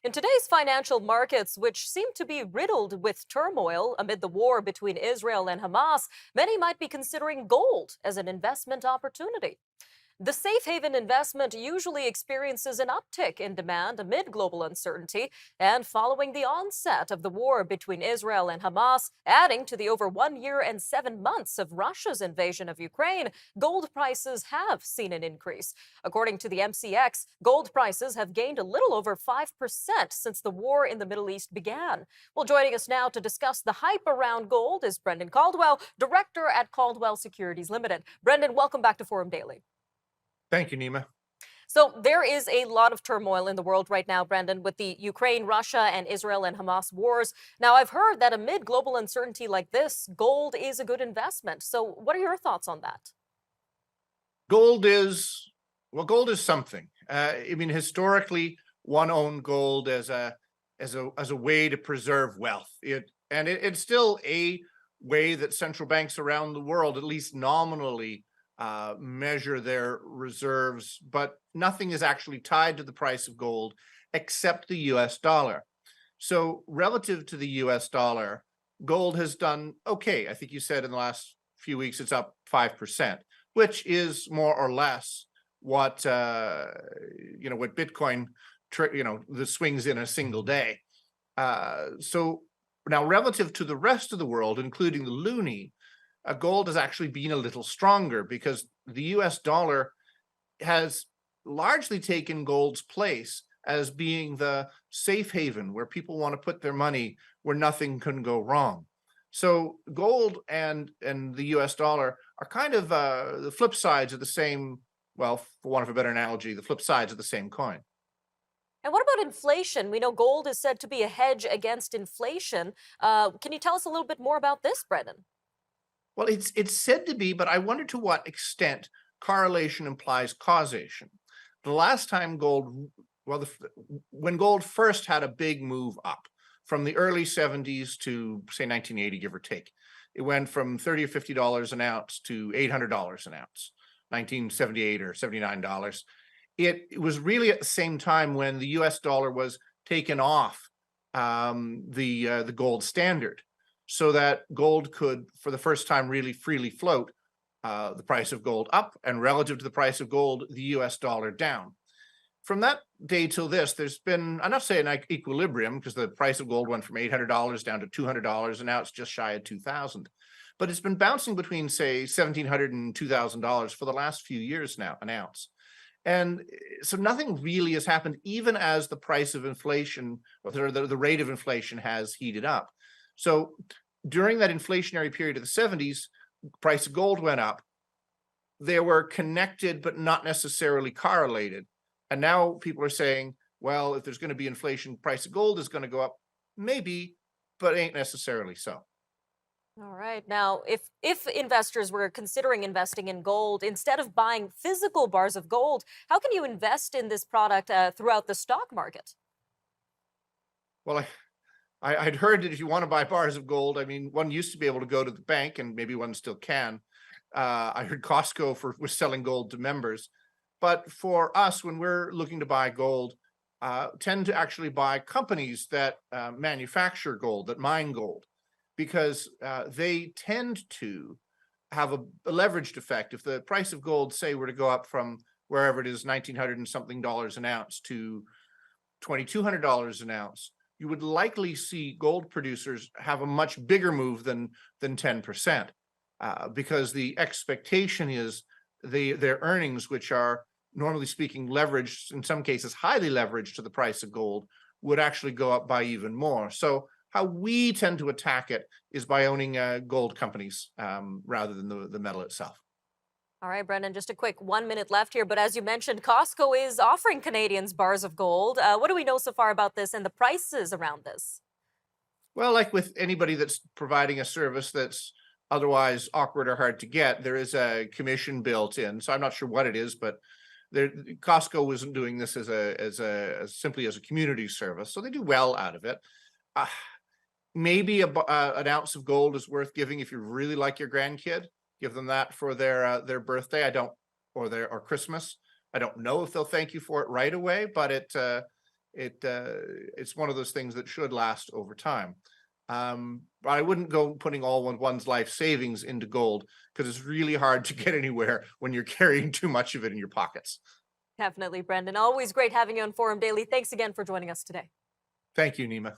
In today's financial markets, which seem to be riddled with turmoil amid the war between Israel and Hamas, many might be considering gold as an investment opportunity. The safe haven investment usually experiences an uptick in demand amid global uncertainty and following the onset of the war between Israel and Hamas, adding to the over 1 year and 7 months of Russia's invasion of Ukraine, gold prices have seen an increase. According to the MCX, gold prices have gained a little over 5% since the war in the Middle East began. Well, joining us now to discuss the hype around gold is Brendan Caldwell, director at Caldwell Securities Ltd. Brendan, welcome back to Forum Daily. Thank you, Nima. So there is a lot of turmoil in the world right now, Brendan, with the Ukraine, Russia, and Israel and Hamas wars. Now, I've heard that amid global uncertainty like this, gold is a good investment. So what are your thoughts on that? Gold is, gold is something. Historically, one owned gold as a way to preserve wealth. It's still a way that central banks around the world, at least nominally, measure their reserves, but nothing is actually tied to the price of gold except the US dollar. So relative to the US dollar, gold has done okay. I think you said in the last few weeks it's up 5%, which is more or less what what Bitcoin the swings in a single day. So now relative to the rest of the world, including the loonie, gold has actually been a little stronger because the US dollar has largely taken gold's place as being the safe haven where people want to put their money where nothing can go wrong. So gold and the US dollar are kind of the flip sides of the same, well, for want of a better analogy, the flip sides of the same coin. And what about inflation? We know gold is said to be a hedge against inflation. Can you tell us a little bit more about this, Brendan? Well, it's said to be, but I wonder to what extent correlation implies causation. The last time gold, when gold first had a big move up from the early 70s to say 1980, give or take, it went from 30 or $50 an ounce to $800 an ounce, 1978 or $79. It was really at the same time when the US dollar was taken off the gold standard, so that gold could, for the first time, really freely float the price of gold up, and relative to the price of gold, the US dollar down. From that day till this, there's been, I'm not saying an equilibrium, because the price of gold went from $800 down to $200, and now it's just shy of 2,000. But it's been bouncing between, say, $1,700 and $2,000 for the last few years now, an ounce. And so nothing really has happened, even as the price of inflation, or the rate of inflation has heated up. So during that inflationary period of the 70s, price of gold went up. They were connected, but not necessarily correlated. And now people are saying, well, if there's going to be inflation, price of gold is going to go up. Maybe, but ain't necessarily so. All right. Now, if investors were considering investing in gold, instead of buying physical bars of gold, how can you invest in this product throughout the stock market? Well, I'd heard that if you want to buy bars of gold, one used to be able to go to the bank, and maybe one still can. I heard Costco was selling gold to members. But for us, when we're looking to buy gold, tend to actually buy companies that manufacture gold, that mine gold, because they tend to have a leveraged effect. If the price of gold, say, were to go up from wherever it is, $1,900 and something an ounce to $2,200 an ounce, you would likely see gold producers have a much bigger move than 10%, because the expectation is their earnings, which are normally speaking leveraged, in some cases highly leveraged to the price of gold, would actually go up by even more. So how we tend to attack it is by owning gold companies rather than the metal itself. All right, Brendan, just a quick 1 minute left here. But as you mentioned, Costco is offering Canadians bars of gold. What do we know so far about this and the prices around this? Well, like with anybody that's providing a service that's otherwise awkward or hard to get, there is a commission built in. So I'm not sure what it is, but Costco isn't doing this as simply as a community service, so they do well out of it. Uh, Maybe an ounce of gold is worth giving if you really like your grandkid. Give them that for their birthday. Or Christmas. I don't know if they'll thank you for it right away, but it's one of those things that should last over time. But I wouldn't go putting all one's life savings into gold, because it's really hard to get anywhere when you're carrying too much of it in your pockets. Definitely, Brendan. Always great having you on Forum Daily. Thanks again for joining us today. Thank you, Nima.